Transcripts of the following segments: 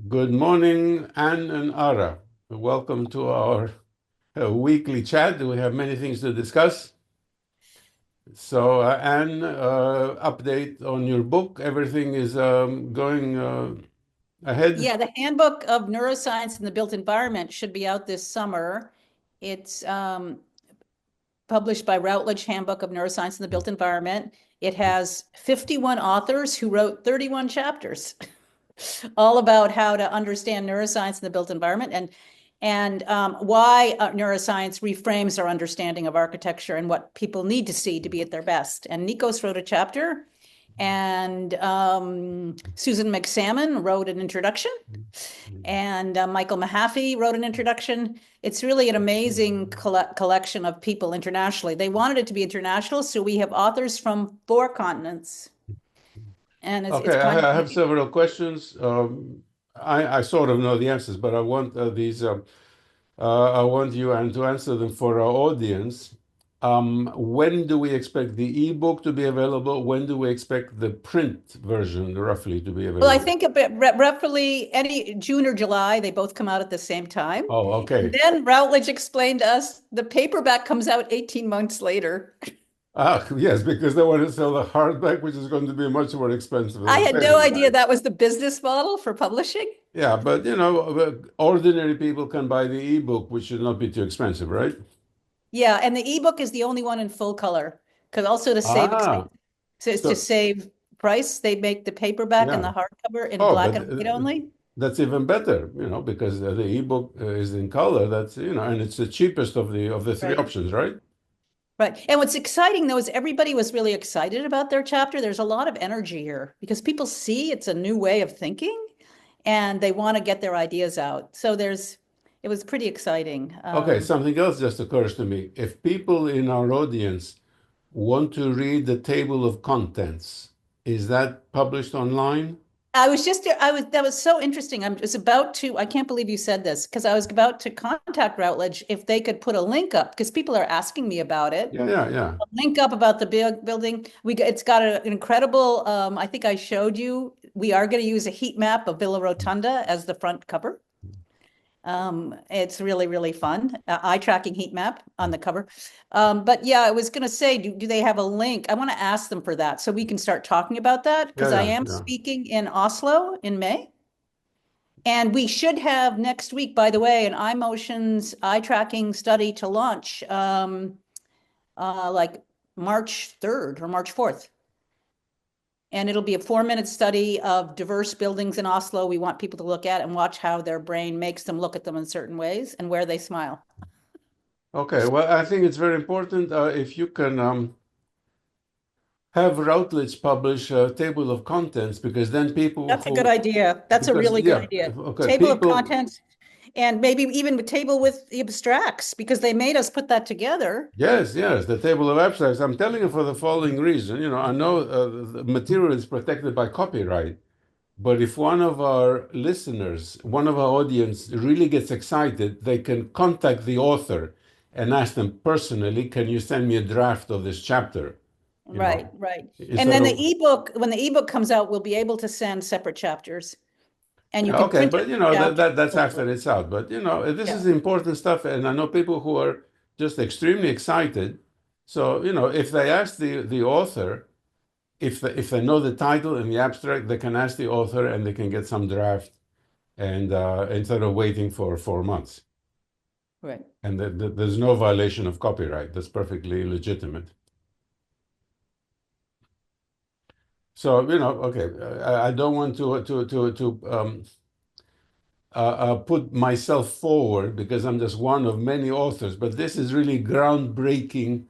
Good morning, Anne and Ara. Welcome to our weekly chat. We have many things to discuss. So, Anne, update on your book. Everything is going ahead. Yeah, the Handbook of Neuroscience in the Built Environment should be out this summer. It's published by Routledge Handbook of Neuroscience in the Built Environment. It has 51 authors who wrote 31 chapters, all about how to understand neuroscience in the built environment and why neuroscience reframes our understanding of architecture and what people need to see to be at their best. And Nikos wrote a chapter, and Susan McSalmon wrote an introduction, and Michael Mahaffey wrote an introduction. It's really an amazing collection of people internationally. They wanted it to be international, so we have authors from 4 continents. And it's Okay, kind I of have several questions. I sort of know the answers, but I want I want you and to answer them for our audience. When do we expect the ebook to be available? When do we expect the print version roughly to be Well, I available? think a bit roughly any June or July, they both come out at the same time. Oh, And okay. then Routledge explained to us the paperback comes out 18 months later. Ah, yes, because they want to sell the hardback, which is going to be much more expensive I than the had no idea paperback. that was the business model for publishing. Yeah, but ordinary people can buy the ebook, which should not be too expensive, right? Yeah, and the ebook is the only one in full color because also to save expense, Ah, to so save price, they make the paperback and yeah. the hardcover in Oh, black but and white only. that's even better, because the ebook is in color. That's, and it's the cheapest of the three Right. options, right? Right. And what's exciting though is everybody was really excited about their chapter. There's a lot of energy here because people see it's a new way of thinking and they want to get their ideas out. So it was pretty exciting. Okay, something else just occurs to me. If people in our audience want to read the table of contents, is that published online? That was so interesting. I can't believe you said this because I was about to contact Routledge if they could put a link up because people are asking me about it. Yeah, yeah, yeah. A link up about the building. It's got an incredible, I think I showed you, we are going to use a heat map of Villa Rotunda as the front cover. It's really, really fun. Eye tracking heat map on the cover. But yeah, I was going to say, do they have a link? I want to ask them for that so we can start talking about that Yeah, because I yeah, am yeah. speaking in Oslo in May. And we should have next week, by the way, an iMotions eye tracking study to launch like March 3rd or March 4th. And it'll be a 4-minute study of diverse buildings in Oslo. We want people to look at and watch how their brain makes them look at them in certain ways and where they smile. Okay, well, I think it's very important if you can have Routledge publish a table of contents because then people That's a good who, idea. That's a because, really good yeah, idea. okay, Table of people, contents and maybe even a table with the abstracts because they made us put that together. yes, yes, the table of abstracts. I'm telling you for the following reason. I know the material is protected by copyright, but if one of our listeners, one of our audience really gets excited, they can contact the author and ask them personally, can you send me a draft of this chapter? You Right, know, right. And instead then of, when the ebook comes out, we'll be able to send separate chapters and you yeah, can okay, print but out the chapter. that's after it's out. But this Yeah. is important stuff, and I know people who are just extremely excited. So, if they ask the author, if they know the title and the abstract, they can ask the author and they can get some draft, and instead of waiting for 4 months. Right. And there's no violation of copyright. That's perfectly legitimate. So, okay, I don't want to put myself forward because I'm just one of many authors, but this is really groundbreaking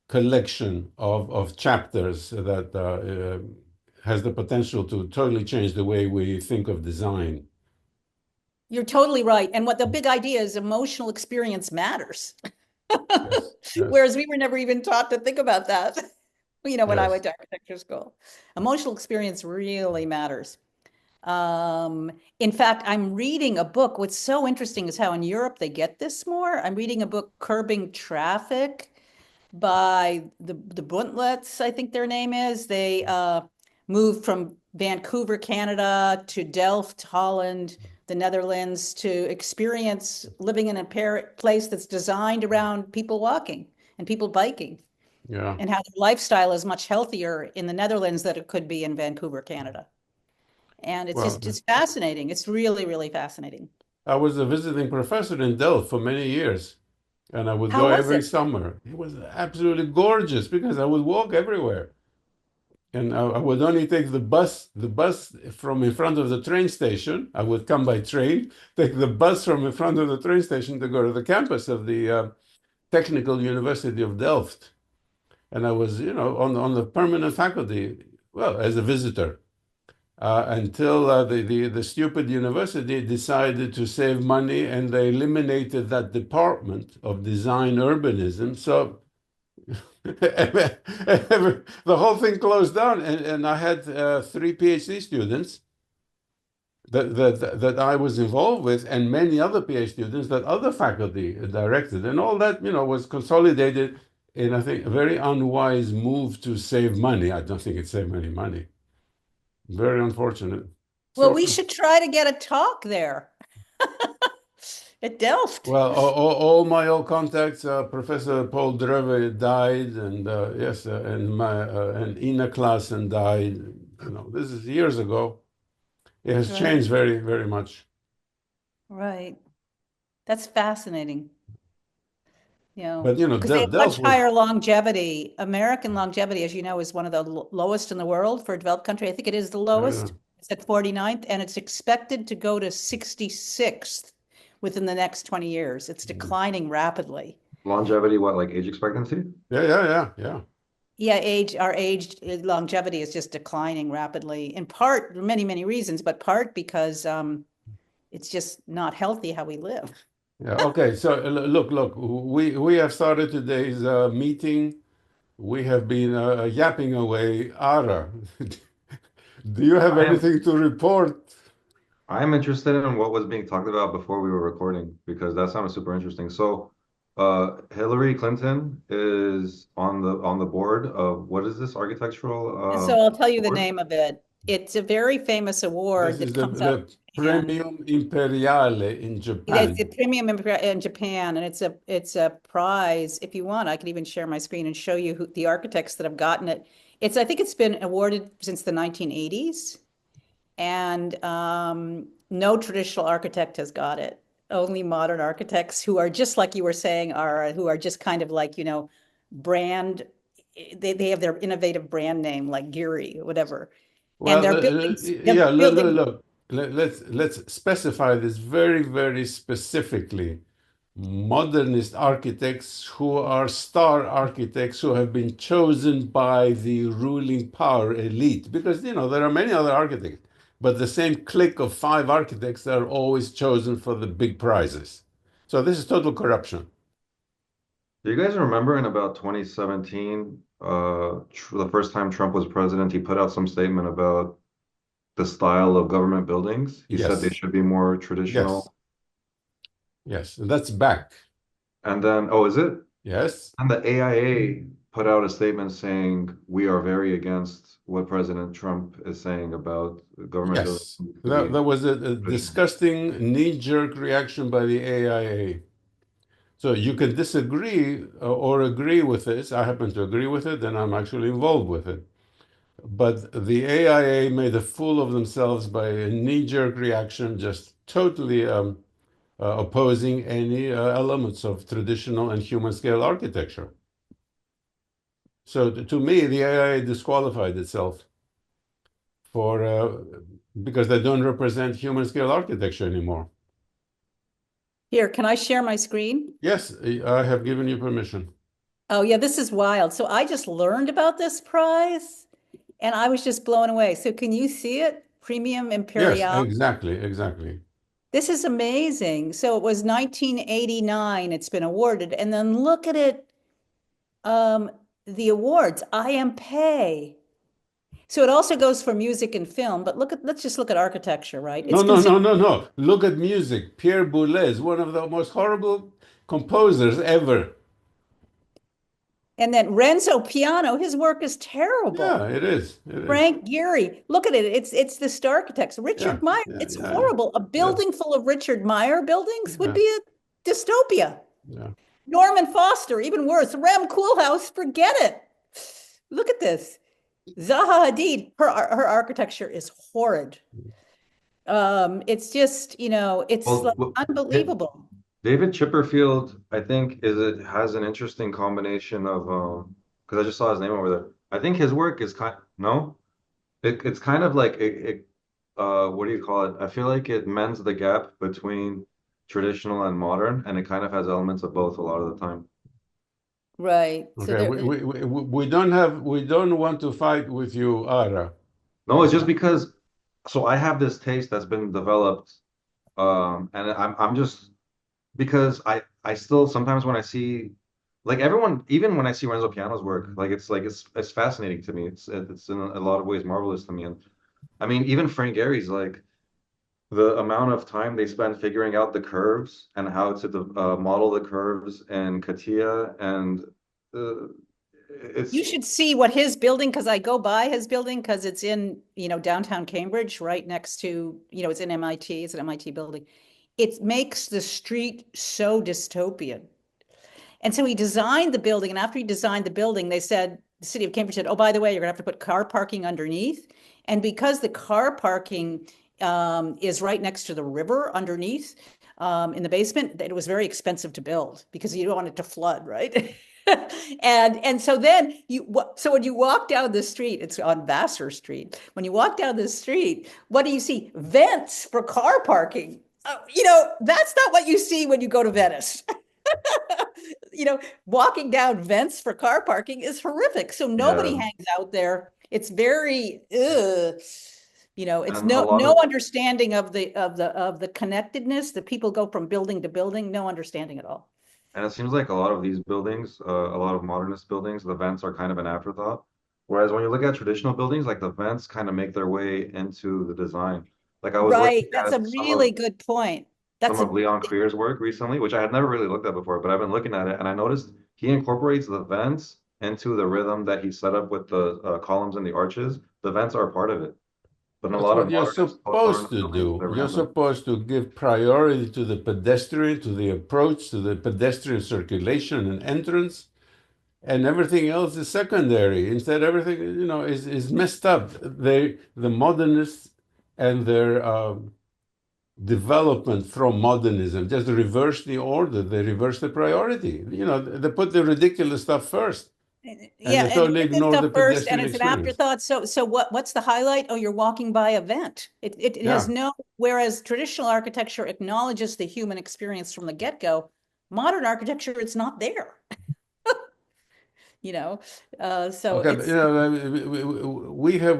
collection of chapters that has the potential to totally change the way we think of design. You're totally right. And what the big idea is emotional experience matters. Yes, yes, Whereas we were never even taught to think about that, when I yes. went to architecture school. Emotional experience really matters. In fact, I'm reading a book. What's so interesting is how in Europe they get this more. I'm reading a book, Curbing Traffic, by the Buntlets, I think their name is. moved from Vancouver, Canada to Delft, Holland, the Netherlands to experience living in a place that's designed around people walking and people biking, Yeah. and how the lifestyle is much healthier in the Netherlands than it could be in Vancouver, Canada. And Well, it's fascinating. It's really, really fascinating. I was a visiting professor in Delft for many years, and I would How go was every it? summer. It was absolutely gorgeous because I would walk everywhere. And I would only take the bus from in front of the train station. I would come by train, take the bus from in front of the train station to go to the campus of the Technical University of Delft. And I was, on the permanent faculty, well, as a visitor, until the stupid university decided to save money and they eliminated that department of design urbanism. So the whole thing closed down, and I had three PhD students that I was involved with, and many other PhD students that other faculty directed, and all that was consolidated in, I think, a very unwise move to save money. I don't think it saved any money. Very unfortunate. Well, So, we should try to get a talk there at Delft. well, all my old contacts, Professor Paul Dreve died, and yes, and Ina Klassen died. This is years ago. It has Right, changed very, very much. right. That's fascinating. But Because they have much Delft was, higher longevity. American longevity, as you know, is one of the lowest in the world for a developed country. I think it is the yeah. lowest. It's at 49th, and it's expected to go to 66th within the next 20 years. It's declining rapidly. Longevity, what, like age expectancy? Yeah, yeah, yeah, yeah. Yeah, our age longevity is just declining rapidly, in part, many, many reasons, but part because it's just not healthy how we live. Yeah. Okay. So look. We have started today's meeting. We have been yapping away. Ara, do you have I am anything to report? I am interested in what was being talked about before we were recording because that sounded super interesting. So, Hillary Clinton is on the board of what is this So architectural I'll tell you the board? name of it. It's a very famous This award is that the comes out the in Japan. Praemium Imperiale in It's a Japan. Praemium in Japan, and it's a prize. If you want, I can even share my screen and show you the architects that have gotten it. I think it's been awarded since the 1980s, and no traditional architect has got it. Only modern architects who are just like you were saying who are just kind of like, brand. They have their innovative brand name like Gehry, whatever, and Well, they're building yeah. they're building Look. Let's specify this very, very specifically. Modernist architects who are star architects who have been chosen by the ruling power elite. Because, there are many other architects, but the same clique of five architects are always chosen for the big prizes. So this is total corruption. Do you guys remember in about 2017, the first time Trump was president, he put out some statement about the style of government buildings. He said they Yes, should be more yes, traditional. yes. And that's back. And then, oh, is it? Yes, And the AIA put out a statement saying we are very against what President Trump is saying about government buildings yes. to be That was a traditional. disgusting knee-jerk reaction by the AIA. So you can disagree or agree with this. I happen to agree with it, and I'm actually involved with it. But the AIA made a fool of themselves by a knee-jerk reaction, just totally opposing any elements of traditional and human-scale architecture. So to me, the AIA disqualified itself for because they don't represent human-scale architecture anymore. Here, can I share my screen? Yes, I have given you permission. Oh yeah, this is wild. So I just learned about this prize and I was just blown away. So can you see it? Premium Yes, Imperiale. exactly, exactly. This is amazing. So it was 1989, it's been awarded. And then look at it, the awards, IMPay. So it also goes for music and film, but let's just look at architecture, right? No, It's no, considered, no, no, no. Look at music. Pierre Boulez, one of the most horrible composers ever. And then Renzo Piano, his work is terrible. Yeah, it is. It is. Frank Gehry, look at it. It's the Starchitects. Yeah, Richard Meyer, yeah, it's yeah, horrible. A yeah, building full of Richard Meyer buildings would yeah, be a dystopia. yeah. Norman Foster, even worse. Rem Koolhaas, forget it. Look at this. Zaha Hadid, her architecture is horrid. It's just, it's like Well, unbelievable. David Chipperfield, I think, it has an interesting combination of because I just saw his name over there. I think his work is no, it's kind of like what do you call it? I feel like it mends the gap between traditional and modern, and it kind of has elements of both a lot of the time. Right. So Okay, we don't want to fight with you, Ara. No, it's just because so I have this taste that's been developed, and I'm just because I still sometimes when I see like everyone, even when I see Renzo Piano's work, it's fascinating to me. It's in a lot of ways marvelous to me. And I mean, even Frank Gehry's like the amount of time they spend figuring out the curves and how to model the curves in CATIA and uh, you it's should see what his building, because I go by his building because it's in, downtown Cambridge, right next to, it's in MIT, it's an MIT building. It makes the street so dystopian. And so he designed the building, and after he designed the building, the city of Cambridge said, oh, by the way, you're gonna have to put car parking underneath. And because the car parking is right next to the river underneath in the basement, it was very expensive to build because you don't want it to flood, right? And so then when you walk down the street, it's on Vassar Street. When you walk down the street, what do you see? Vents for car parking. That's not what you see when you go to Venice. Walking down vents for car parking is horrific. So nobody yeah, hangs out there. It's very, it's and a lot no of understanding of the connectedness. The people go from building to building, no understanding at all. and it seems like a lot of these buildings, a lot of modernist buildings, the vents are kind of an afterthought. Whereas when you look at traditional buildings, like the vents kind of make their way into the design. Like I was Right. looking That's a at really good point. some of Leon Crier's work recently, which I had never really looked at before, but I've been looking at it and I noticed he incorporates the vents into the rhythm that he set up with the columns and the arches. The vents are part of it. But in a That's lot of what you're modernist, supposed postmodernist to buildings, do. never You're have them. supposed to give priority to the pedestrian, to the approach, to the pedestrian circulation and entrance, and everything else is secondary. Instead, everything, is messed up. The modernists and their development from modernism just reverse the order. They reverse the priority. They put the ridiculous stuff first, and Yeah, they and you totally put this ignore the stuff first, and pedestrian it's an experience. afterthought. So what's the highlight? Oh, you're walking by a vent. It has Yeah. whereas traditional architecture acknowledges the human experience from the get-go, modern architecture, it's not there. So Okay, but, it's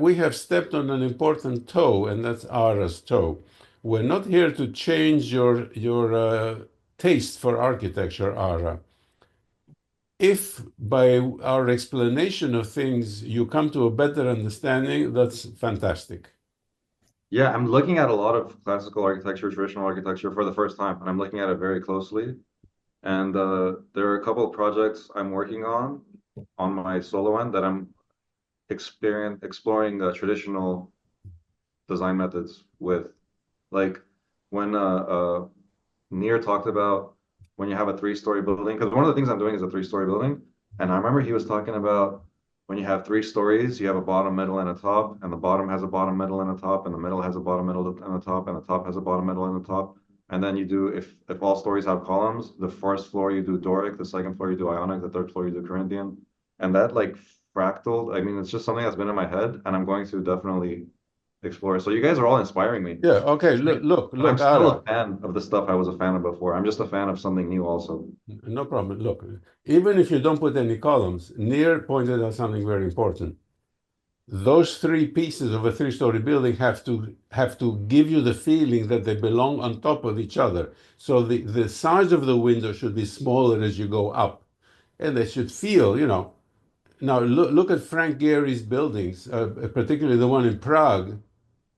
we have stepped on an important toe, and that's Ara's toe. We're not here to change your taste for architecture, Ara. If by our explanation of things you come to a better understanding, that's fantastic. Yeah, I'm looking at a lot of classical architecture, traditional architecture for the first time, and I'm looking at it very closely. And there are a couple of projects I'm working on my solo end that I'm exploring traditional design methods with. Like when Nir talked about when you have a three-story building, because one of the things I'm doing is a three-story building, and I remember he was talking about when you have three stories, you have a bottom, middle, and a top, and the bottom has a bottom, middle, and a top, and the middle has a bottom, middle, and a top, and the top has a bottom, middle, and a top. And then you do if all stories have columns, the first floor you do Doric, the second floor you do Ionic, the third floor you do Corinthian, and that like fractal. I mean, it's just something that's been in my head, and I'm going to definitely explore. So you guys are all inspiring me. Yeah, okay, But I'm look, still a Ara. fan of the stuff I was a fan of before. I'm just a fan of something new also. No problem. Look, even if you don't put any columns, Nir pointed out something very important. Those three pieces of a three-story building have to give you the feeling that they belong on top of each other. So the size of the window should be smaller as you go up, and they should feel. Now look at Frank Gehry's buildings, particularly the one in Prague.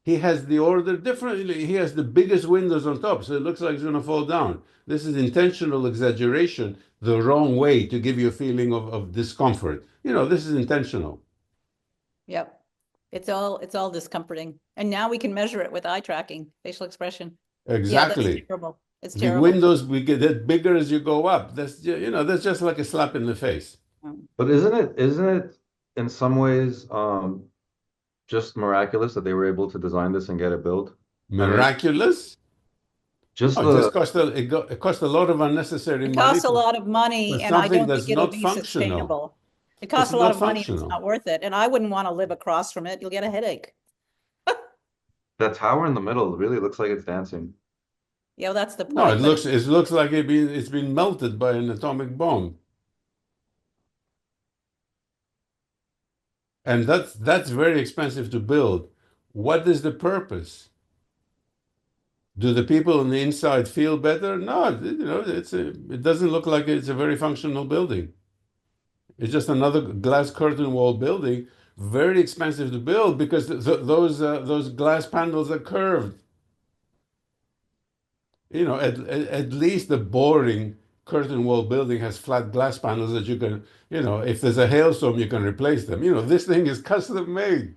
he has the order differently. He has the biggest windows on top, so it looks like it's going to fall down. This is intentional exaggeration the wrong way to give you a feeling of discomfort. This is intentional. Yep. It's all discomforting. And now we can measure it with eye tracking, facial expression. Yeah, that's Exactly. terrible. It's The terrible. windows we get bigger as you go up. That's just like a slap in the face. But isn't it in some ways just miraculous that they were able to design this and get it built? And Miraculous? just Oh, it just the it cost a lot of unnecessary It money costs a lot of money, for and I something don't think that's it'll not be functional. sustainable. It It's costs a lot not of money, and it's functional. not worth it. And I wouldn't want to live across from it. You'll get a headache. that tower in the middle really looks like it's dancing. Yeah, well, that's the No, point. But it looks like it's been melted by an atomic bomb. And that's very expensive to build. What is the purpose? Do the people on the inside feel better? No, it doesn't look like it's a very functional building. It's just another glass curtain wall building, very expensive to build because those glass panels are curved. At least the boring curtain wall building has flat glass panels that you can, if there's a hailstorm, you can replace them. This thing is custom made.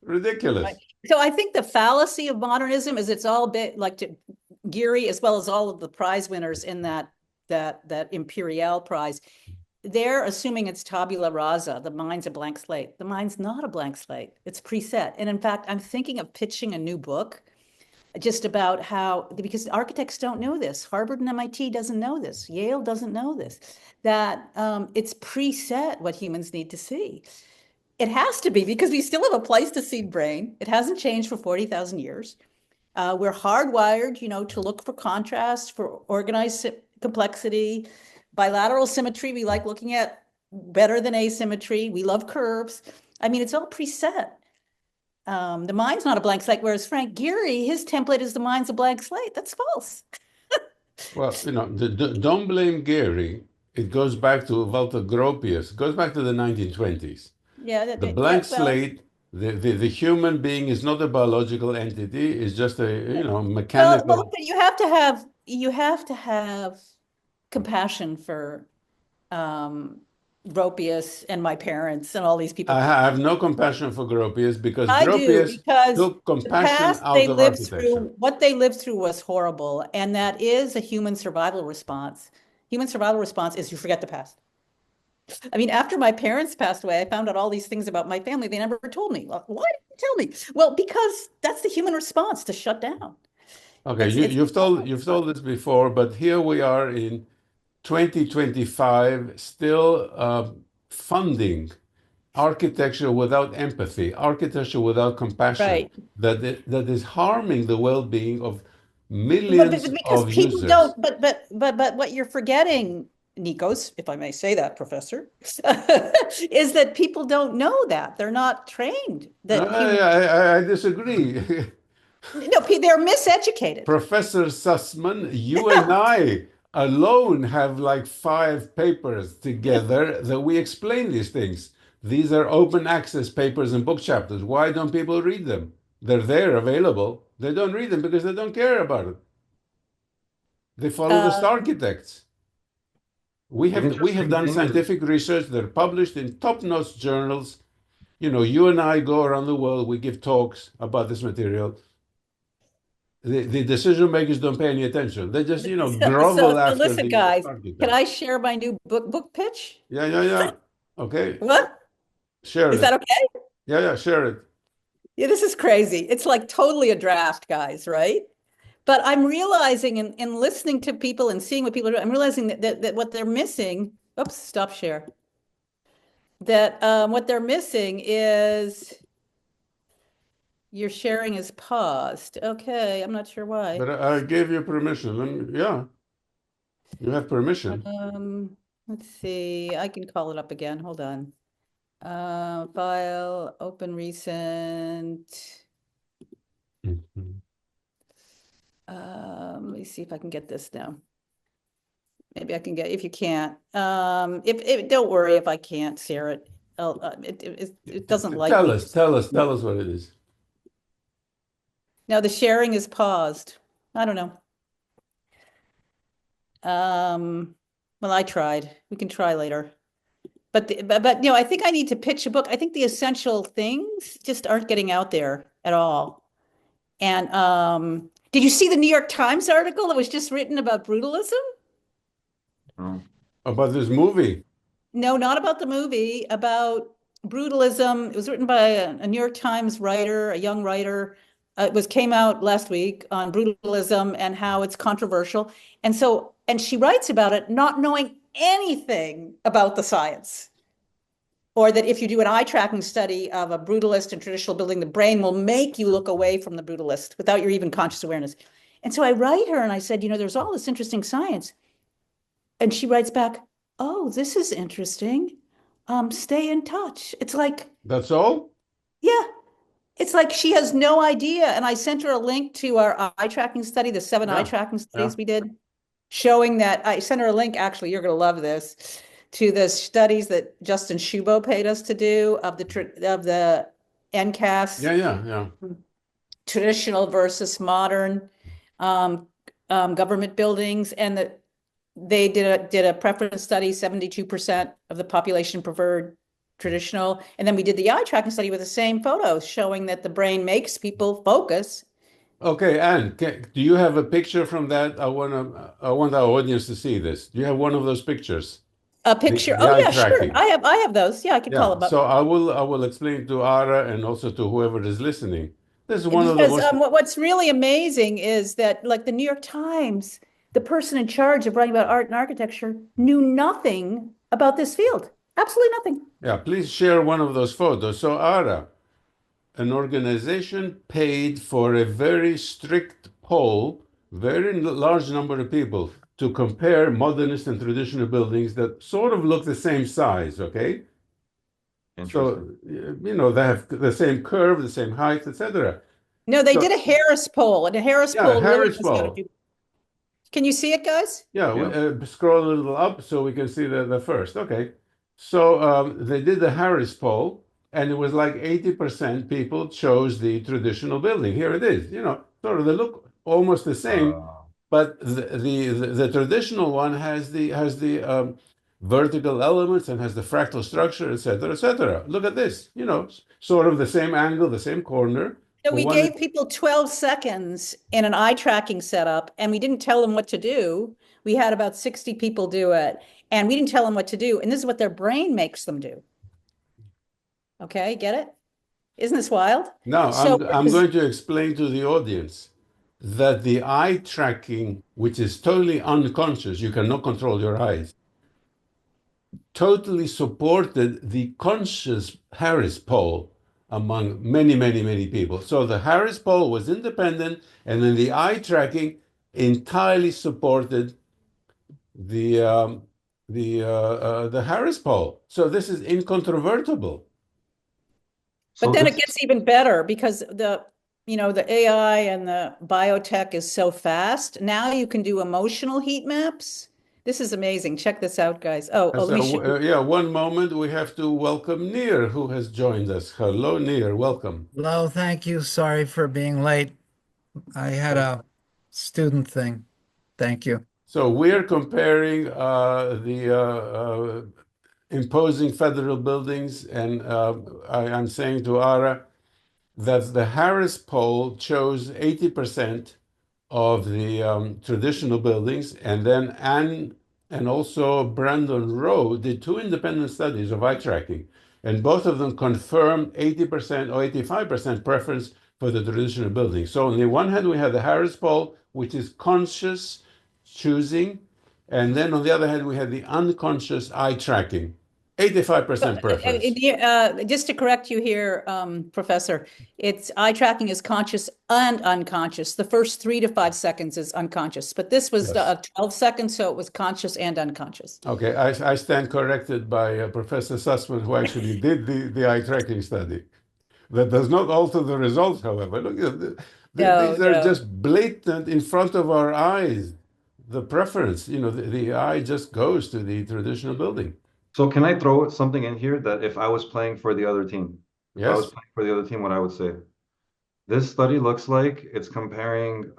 Ridiculous. so I think the fallacy of modernism is it's all bit like Gehry, as well as all of the prize winners in that Imperiale prize. They're assuming it's tabula rasa. The mind's a blank slate. The mind's not a blank slate. It's preset. And in fact, I'm thinking of pitching a new book just about how, because architects don't know this. Harvard and MIT doesn't know this. Yale doesn't know this, that it's preset what humans need to see. It has to be, because we still have a Pleistocene brain. It hasn't changed for 40,000 years. We're hardwired, to look for contrast, for organized complexity, bilateral symmetry. We like looking at better than asymmetry. We love curves. I mean, it's all preset. The mind's not a blank slate, whereas Frank Gehry, his template is the mind's a blank slate. That's false. Well, don't blame Gehry. It goes back to Walter Gropius. It goes back to the 1920s. Yeah, The blank slate, the human being is not a biological entity. It's just a mechanical. Well, you have to have compassion for Gropius and my parents and all these people. I have no compassion for Gropius because I do, Gropius because took the compassion past out they of lived architecture. through, what they lived through was horrible, and that is a human survival response. Human survival response is you forget the past. I mean, after my parents passed away, I found out all these things about my family they never told me. Well, why didn't you tell me? Well, because that's the human response, to shut down. Okay, you've told this before, but here we are in 2025, still funding architecture without empathy, architecture without compassion, Right. that is harming the well-being of But millions because of people users. don't, but what you're forgetting, Nikos, if I may say that, Professor, is that people don't know that. They're not trained. That I disagree. no, they're miseducated. Professor Sussman, you and I alone have like 5 papers together that we explain these things. These are open access papers and book chapters. Why don't people read them? They're there, available. They don't read them because they don't care about it. They follow the Starchitects. We have done scientific research. They're published in top-notch journals. You and I go around the world. We give talks about this material. The decision makers don't pay any attention. They just, grovel after listen, the guys, Starchitects. can I share my new book pitch? Yeah. Okay. What? Share Is it. that okay? Yeah, share it. Yeah, this is crazy. It's like totally a draft, guys, right? But I'm realizing in listening to people and seeing what people do, I'm realizing that what they're missing, oops, stop share. That what they're missing is your sharing is paused. Okay, I'm not sure why. But I gave you permission. Yeah, you have permission. Let's see, I can call it up again. Hold on. File, open recent. Let me see if I can get this now. Maybe I can get, if you can't, if don't worry if I can't share it. It doesn't like Tell me. us what it is. Now the sharing is paused. I don't know. Well, I tried. We can try later. But I think I need to pitch a book. I think the essential things just aren't getting out there at all. And did you see the New York Times article that was just written about brutalism? Oh. About this movie. No, not about the movie, about brutalism. It was written by a New York Times writer, a young writer. Came out last week on brutalism and how it's controversial. And she writes about it not knowing anything about the science. Or that if you do an eye tracking study of a brutalist and traditional building, the brain will make you look away from the brutalist without your even conscious awareness. And so I write her and I said, there's all this interesting science. And she writes back, oh, this is interesting. Stay in touch. It's like, That's all? yeah, it's like she has no idea. And I sent her a link to our eye tracking study, the 7 eye tracking studies we did, showing that I sent her a link. Actually, you're going to love this, to the studies that Justin Shubo paid us to do of the NCAS. Yeah. Traditional versus modern government buildings, and they did a preference study. 72% of the population preferred traditional, and then we did the eye tracking study with the same photos showing that the brain makes people focus. Okay, Anne, do you have a picture from that? I want our audience to see this. Do you have one of those pictures? A picture? The eye yeah, tracking. sure. I have those. Yeah, I can call them up. So I will explain to Ara and also to whoever is listening. This is one of the Because most what's really amazing is that, like, the New York Times, the person in charge of writing about art and architecture knew nothing about this field. Absolutely nothing. Yeah, please share one of those photos. So Ara, an organization paid for a very strict poll, very large number of people, to compare modernist and traditional buildings that sort of look the same size, okay? So, they have the same curve, the same height, etc. No, they did a Harris poll, and a Harris poll really Harris knows how to poll. do. Can you see it, guys? Yeah. Scroll a little up so we can see the first. Okay. So they did the Harris poll, and it was like 80% people chose the traditional building. Here it is. Sort of they look almost the same, but the traditional one has the vertical elements and has the fractal structure, etc., etc. Look at this. Sort of the same angle, the same corner. So we gave people 12 seconds in an eye tracking setup, and we didn't tell them what to do. We had about 60 people do it, and we didn't tell them what to do. And this is what their brain makes them do. Okay, get it? Isn't this wild? No, I'm going to explain to the audience that the eye tracking, which is totally unconscious, you cannot control your eyes, totally supported the conscious Harris poll among many, many, many people. So the Harris poll was independent, and then the eye tracking entirely supported the Harris poll. So this is incontrovertible. But then it gets even better because the AI and the biotech is so fast. Now you can do emotional heat maps. This is amazing. Check this out, guys. Let me show you. One moment. We have to welcome Nir, who has joined us. Hello, Nir. Welcome. Hello. Thank you. Sorry for being late. I had a student thing. Thank you. So we're comparing the imposing federal buildings, and I'm saying to Ara that the Harris poll chose 80% of the traditional buildings, and then Anne and also Brandon Rowe did 2 independent studies of eye tracking, and both of them confirmed 80% or 85% preference for the traditional buildings. So on the one hand, we have the Harris poll, which is conscious choosing, and then on the other hand, we have the unconscious eye tracking. 85% preference. Just to correct you here, Professor, it's eye tracking is conscious and unconscious. The first 3 to 5 seconds is unconscious, but this was 12 seconds, so it was conscious and unconscious. Okay, I stand corrected by Professor Sussman, who actually did the eye tracking study. That does not alter the results, however. Look, these are just blatant in front of our eyes. The preference, the eye just goes to the traditional building. So can I throw something in here that if I was playing for the other team, if I was playing for the other team, what I would say? This study looks like it's comparing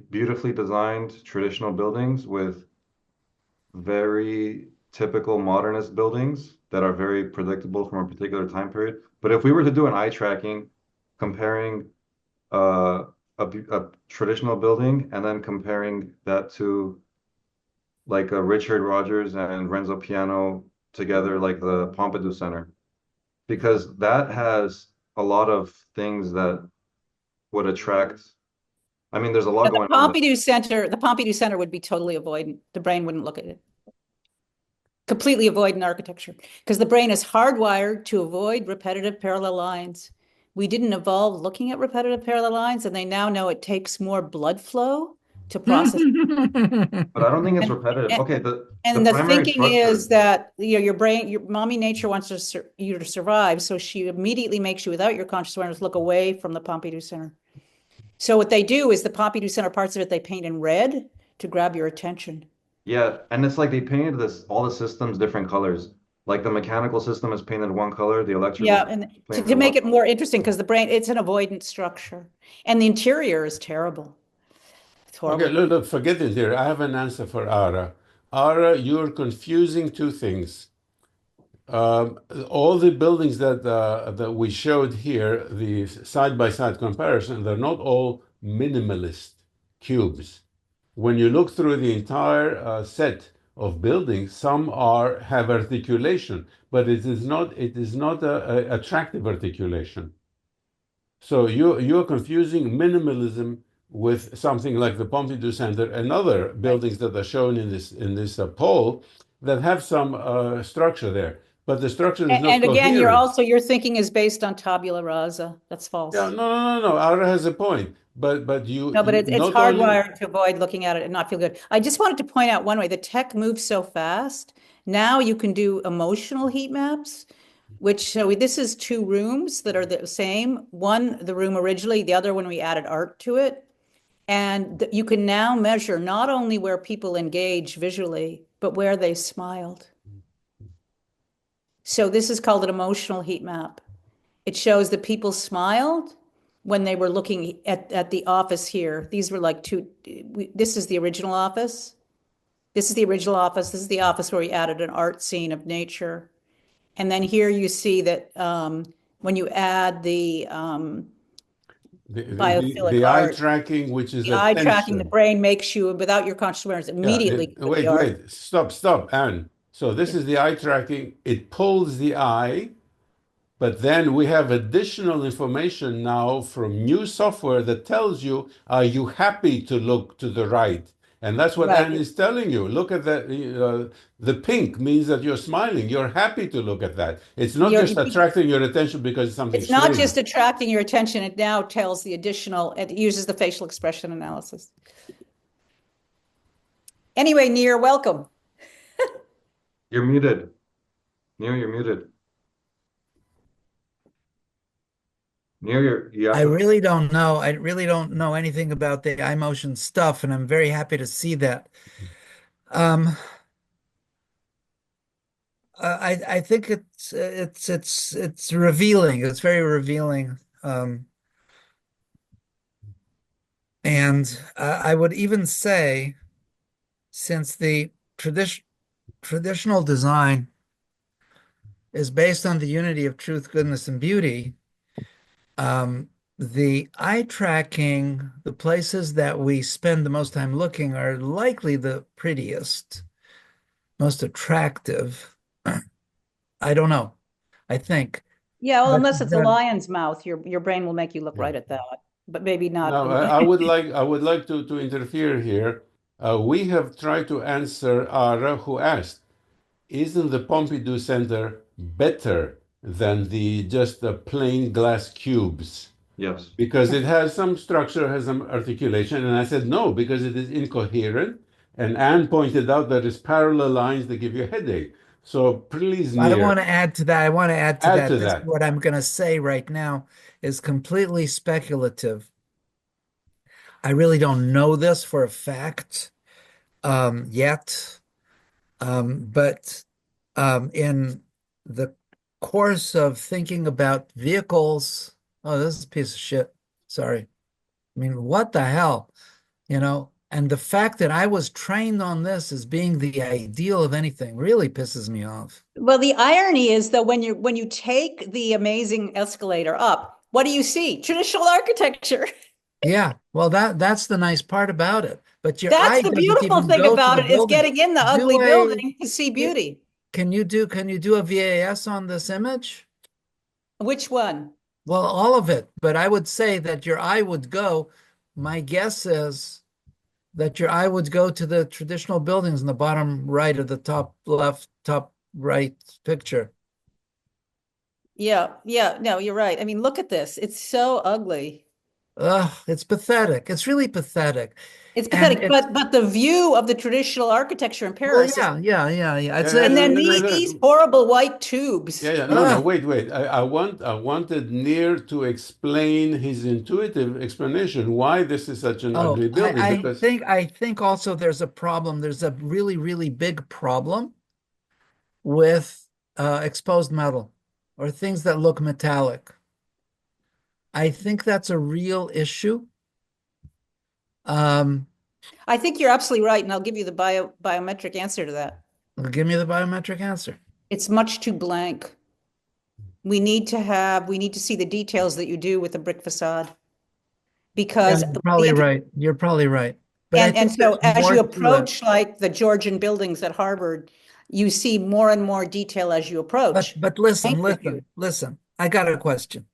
beautifully designed traditional buildings with very typical modernist buildings that are very predictable from a particular time period. But if we were to do an eye tracking comparing uh, a traditional building and then comparing that to like a Richard Rogers and Renzo Piano together, like the Pompidou Center, because that has a lot of things that would attract. I mean, there's a lot But going on there. The Pompidou Center would be totally avoidant. The brain wouldn't look at it. Completely avoidant architecture, because the brain is hardwired to avoid repetitive parallel lines. We didn't evolve looking at repetitive parallel lines, and they now know it takes more blood flow to process. But I don't think it's And, repetitive. and, Okay, the and the primary thinking is structure. that your brain, your mommy nature wants you to survive, so she immediately makes you, without your conscious awareness, look away from the Pompidou Center. So what they do is the Pompidou Center parts of it they paint in red to grab your attention. Yeah, and it's like they painted this all the systems different colors. Like the mechanical system is painted one color, the electrical Yeah, system and is to, painted to one make it color. more interesting, because the brain, it's an avoidant structure. And the interior is terrible. It's Okay, horrible. look, forget it here. I have an answer for Ara. Ara, you're confusing two things. All the buildings that we showed here, the side-by-side comparison, they're not all minimalist cubes. When you look through the entire set of buildings, some have articulation, but it is not a attractive articulation. So you're confusing minimalism with something like the Pompidou Center and other Right. buildings that are shown in this poll that have some structure there, but the structure is not And again, coherent. your thinking is based on tabula rasa. That's Yeah, false. no, no, no, no. Ara has a point, but you No, but you it's not only hardwired to avoid looking at it and not feel good. I just wanted to point out one way, the tech moves so fast. Now you can do emotional heat maps, which, so this is two rooms that are the same. One, the room originally, the other one, we added art to it. And you can now measure not only where people engage visually, but where they smiled. So this is called an emotional heat map. It shows that people smiled when they were looking at the office here. These were like this is the original office. This is the original office. This is the office where we added an art scene of nature. And then here you see that when you add the biophilic the eye art, tracking, which is the eye tracking, the attention. brain makes you, without your conscious awareness, Yeah, immediately go to the wait, art. wait, stop, Anne. So this Yeah. is the eye tracking. It pulls the eye. But then we have additional information now from new software that tells you, are you happy to look to the right? And that's what Anne Right. is telling you. Look at that. The pink means that you're smiling. You're happy to look at that. It's not You're, just attracting your attention because it's something it's not strange. just attracting your attention, it now tells the additional, it uses the facial expression analysis. Anyway, Nir, welcome. You're muted. Near, you're muted. Near, you have I to. really don't know. I really don't know anything about the iMotion stuff, and I'm very happy to see that. Um, I think it's revealing. It's very revealing. And I would even say, since the traditional design is based on the unity of truth, goodness, and beauty, the eye tracking, the places that we spend the most time looking are likely the prettiest, most attractive. I don't know. I think. Yeah, well, But unless it's a the, lion's mouth, your brain will make you look right at that, but maybe not. Now, I would like to interfere here. We have tried to answer Ara, who asked, isn't the Pompidou Center better than the just the plain glass cubes? Yes. Because it has some structure, has some articulation. And I said, no, because it is incoherent. And Anne pointed out that it's parallel lines that give you a headache. So please, I don't Nir, want to add to that. I want to add to add that. to This is that. what I'm going to say right now is completely speculative. I really don't know this for a fact yet. But in the course of thinking about vehicles oh, this is a piece of shit. Sorry. I mean, what the hell? And the fact that I was trained on this as being the ideal of anything really pisses me off. Well, the irony is though, when you take the amazing escalator up, what do you see? Traditional architecture. Yeah, well, that's the nice part about it. But your That's eye the doesn't beautiful even thing go to about the it, is building. getting in the Do ugly a building to see beauty. can you do a VAS on this image? Which one? Well, all of it, but I would say that your eye would go. My guess is that your eye would go to the traditional buildings in the bottom right of the top left, top right picture. Yeah, yeah, no, you're right. I mean, look at this. It's so ugly. Ugh, it's pathetic. It's really pathetic. It's And pathetic, it's but the view of the traditional architecture in well, Paris is, yeah. Yeah, It's yeah, and a then no, no, these no. horrible white tubes. Yeah, yeah, no, no, ugh. wait. I wanted Nir to explain his intuitive explanation why this is such an Oh, ugly building, because I think also there's a problem. There's a really, really big problem with exposed metal or things that look metallic. I think that's a real issue. Um, I think you're absolutely right, and I'll give you the biometric answer to that. Give me the biometric answer. It's much too blank. We need to see the details that you do with the brick facade, Yeah, because you're probably right. You're probably right. But I and think so there's as more you to it. approach like the Georgian buildings at Harvard, you see more and more detail as you approach. But Thank listen, you. listen. I got a question.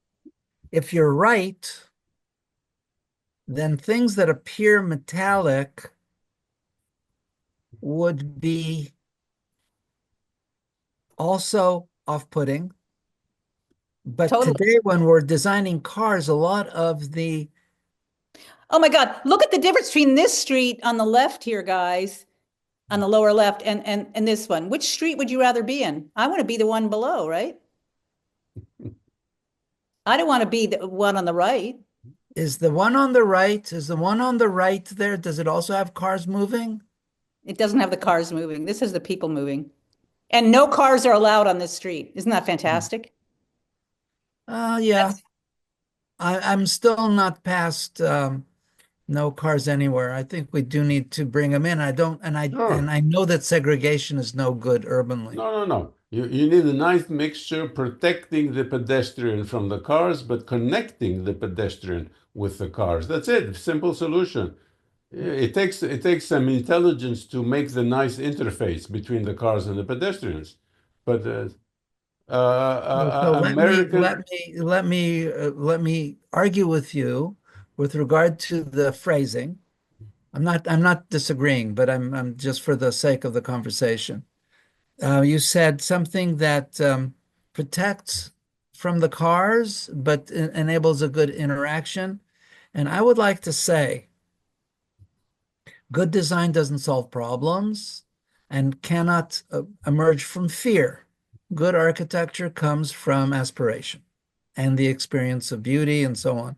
If you're right, then things that appear metallic would be also off-putting. But Totally. today, when we're designing cars, a lot of the Oh my God, look at the difference between this street on the left here, guys, on the lower left, and this one. Which street would you rather be in? I want to be the one below, right? I don't want to be the one on the right. is the one on the right there, does it also have cars moving? It doesn't have the cars moving. This is the people moving. And no cars are allowed on this street. Isn't that fantastic? Yeah. That's, I'm still not past no cars anywhere. I think we do need to bring them in. I don't, and sure. I know that segregation is no good urbanly. No. You need a nice mixture protecting the pedestrian from the cars, but connecting the pedestrian with the cars. That's it. Simple solution. It takes some intelligence to make the nice interface between the cars and the pedestrians. But So American, let me argue with you with regard to the phrasing. I'm not disagreeing, but I'm just for the sake of the conversation. You said something that protects from the cars, but enables a good interaction. And I would like to say, good design doesn't solve problems and cannot emerge from fear. Good architecture comes from aspiration and the experience of beauty and so on.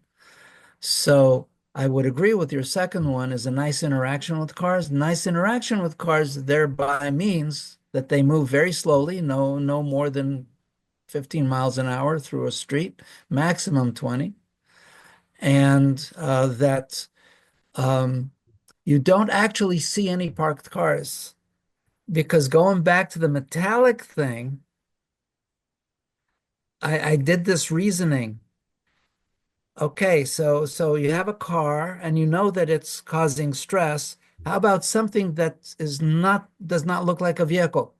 So I would agree with your second one is a nice interaction with cars. Nice interaction with cars thereby means that they move very slowly, no more than 15 miles an hour through a street, maximum 20, and that you don't actually see any parked cars. Because going back to the metallic thing, I did this reasoning. Okay, so you have a car and you know that it's causing stress. How about something that does not look like a vehicle?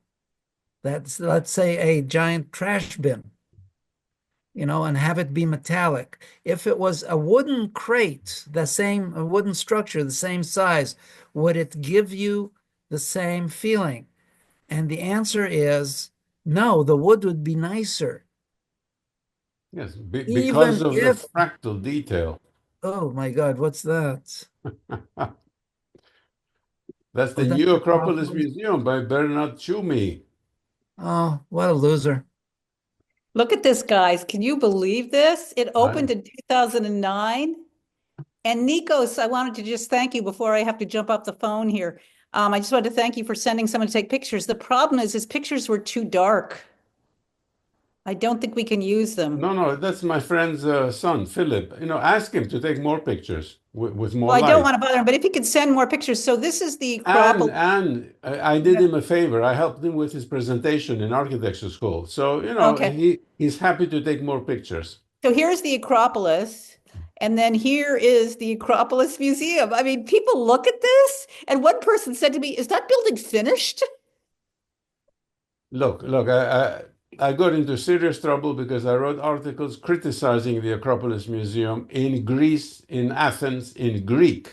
That's, let's say, a giant trash bin, and have it be metallic. If it was a wooden crate, a wooden structure, the same size, would it give you the same feeling? And the answer is no, the wood would be nicer. yes, because Even of the if, fractal detail. oh my God, what's that? That's Oh, the that's new the Acropolis problem. Museum by Bernard Tschumi. Oh, what a loser. look at this, guys. Can you believe this? It I, opened in 2009. And Nikos, I wanted to just thank you before I have to jump off the phone here. I just wanted to thank you for sending someone to take pictures. The problem is his pictures were too dark. I don't think we can use them. No, that's my friend's son, Philip. Ask him to take more pictures with more Well, I don't light. want to bother him, but if he could send more pictures. So this is the And Acropolis. I did him a favor. I helped him with his presentation in architecture school. So, Okay. he's happy to take more pictures. So here's the Acropolis. And then here is the Acropolis Museum. I mean, people look at this, and one person said to me, "Is that building finished?" Look, I got into serious trouble because I wrote articles criticizing the Acropolis Museum in Greece, in Athens, in Greek.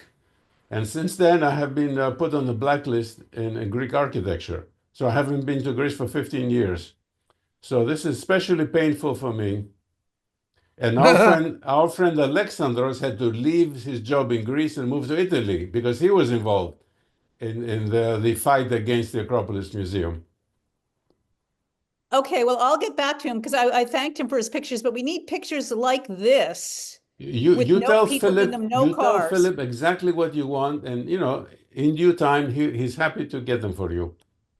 And since then, I have been put on the blacklist in Greek architecture. So I haven't been to Greece for 15 years. So this is especially painful for me. And our friend Alexandros had to leave his job in Greece and move to Italy because he was involved in the fight against the Acropolis Museum. Okay, well, I'll get back to him because I thanked him for his pictures, but we need pictures like this with You no tell people in Philip, them, no you tell cars. Philip exactly what you want, and in due time he's happy to get them for you.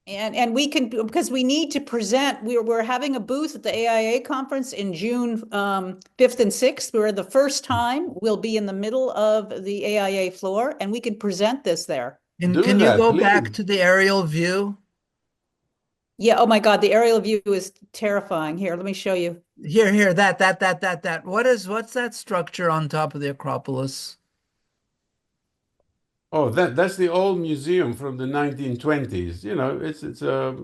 And we can, because we need to present, we're having a booth at the AIA conference in June 5th and 6th. We're the first time we'll be in the middle of the AIA floor, and we can present this there. Do Can you that, go please. back to the aerial view? Yeah, oh my God, the aerial view is terrifying. Here, let me show you. Here, that. What's that structure on top of the Acropolis? Oh, that's the old museum from the 1920s. It's a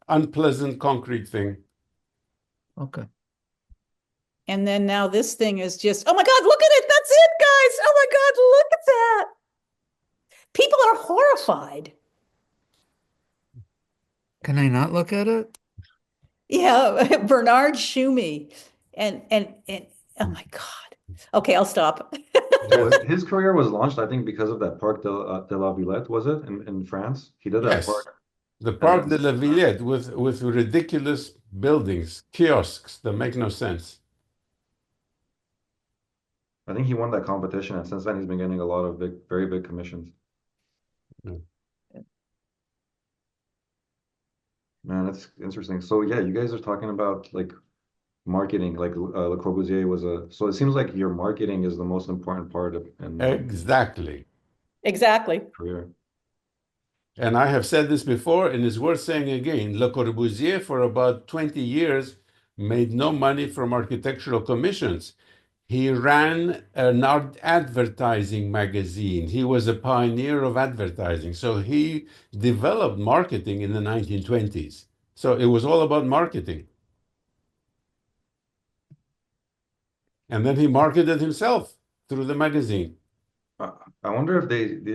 unpleasant concrete thing. Okay. And then now this thing is just, oh my God, look at it. That's it, guys. Oh my God, look at that. People are horrified. Can I not look at it? Yeah, Bernard Tschumi. And oh my God. Okay, I'll stop. Well, his career was launched, I think, because of that Parc de la Villette, was it, in France? He did that Yes, park. the And Parc de then la Villette with ridiculous buildings, kiosks that make no sense. I think he won that competition, and since then he's been getting a lot of very big commissions. Yeah. Man, that's interesting. So yeah, you guys are talking about like marketing, like Le Corbusier was so it seems like your marketing is the most important part of in Exactly. Exactly. career. And I have said this before, and it's worth saying again. Le Corbusier, for about 20 years, made no money from architectural commissions. He ran an advertising magazine. He was a pioneer of advertising. So he developed marketing in the 1920s. So it was all about marketing. And then he marketed himself through the magazine. I I wonder if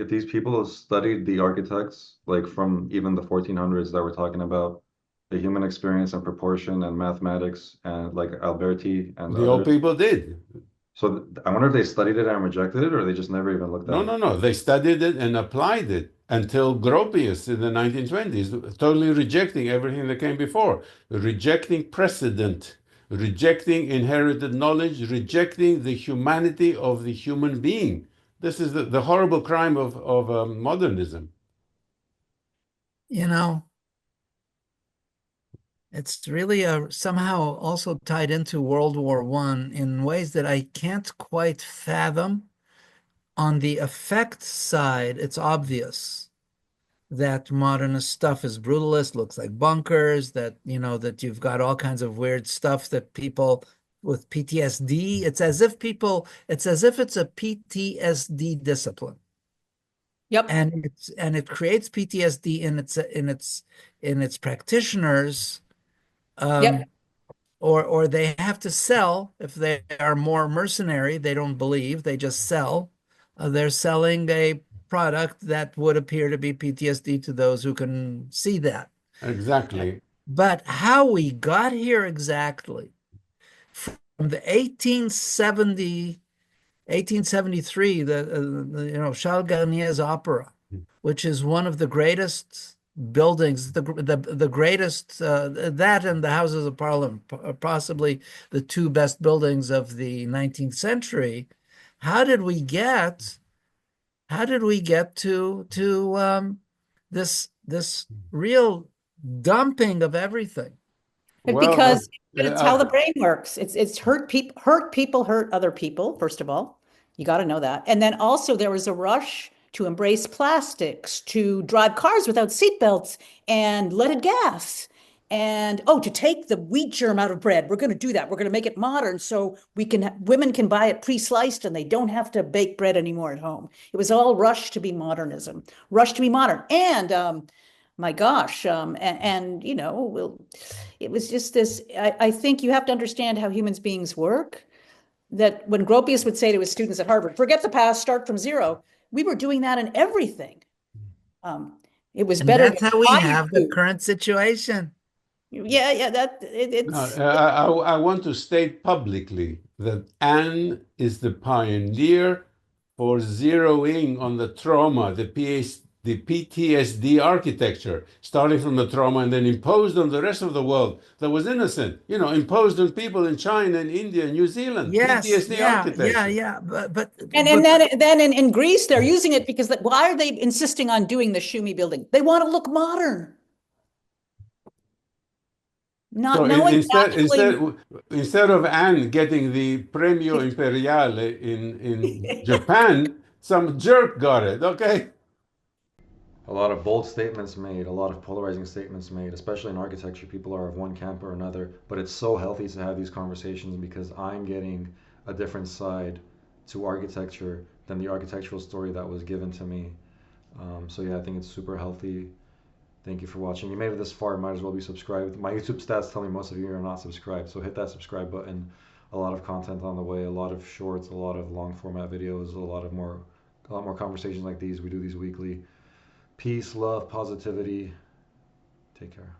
these people studied the architects like from even the 1400s that we're talking about the human experience and proportion and mathematics and like Alberti and The old others. people did. So I wonder if they studied it and rejected it or they just never even looked at it. No. They studied it and applied it until Gropius in the 1920s, totally rejecting everything that came before, rejecting precedent, rejecting inherited knowledge, rejecting the humanity of the human being. This is the horrible crime of modernism. You know, it's really somehow also tied into World War I in ways that I can't quite fathom. On the effect side, it's obvious that modernist stuff is brutalist, looks like bunkers, that that you've got all kinds of weird stuff that people with PTSD, it's as if it's a PTSD discipline. Yep. And it creates PTSD in its practitioners. Yep. Or they have to sell if they are more mercenary, they don't believe, they just sell. They're selling a product that would appear to be PTSD to those who can see that. Exactly. But how we got here exactly from the 1873, the Charles Garnier's opera, which is one of the greatest buildings, the greatest, that and the Houses of Parliament, possibly the two best buildings of the 19th century. How did we get to this real dumping of everything? Well, Because it's how the uh, brain works. It's hurt people hurt other people, first of all. You got to know that. And then also there was a rush to embrace plastics, to drive cars without seatbelts and leaded gas. And oh, to take the wheat germ out of bread. We're going to do that. We're going to make it modern so women can buy it pre-sliced and they don't have to bake bread anymore at home. It was all rush to be modernism, rush to be modern. And my gosh, you know, it was just this. I think you have to understand how humans beings work. That when Gropius would say to his students at Harvard, "Forget the past, start from zero," we were doing that in everything. It was And better that's to how we try have the to. current situation. Yeah, no, it's I want to state publicly that Anne is the pioneer for zeroing on the trauma, the PTSD architecture, starting from the trauma and then imposed on the rest of the world that was innocent, you know, imposed on people in China and India and New Zealand, Yes, PTSD yeah, architecture. yeah. and then in Greece they're using it because why are they insisting on doing the Tschumi building? They want to look modern, not So knowing actually. instead of Anne getting the Premio Imperiale in Japan, some jerk got it. Okay. A lot of bold statements made, a lot of polarizing statements made, especially in architecture. People are of one camp or another, but it's so healthy to have these conversations because I'm getting a different side to architecture than the architectural story that was given to me. So yeah, I think it's super healthy. Thank you for watching. You made it this far, might as well be subscribed. My YouTube stats tell me most of you are not subscribed, so hit that subscribe button. A lot of content on the way, a lot of shorts, a lot of long format videos, a lot more conversations like these. We do these weekly. Peace, love, positivity. Take care.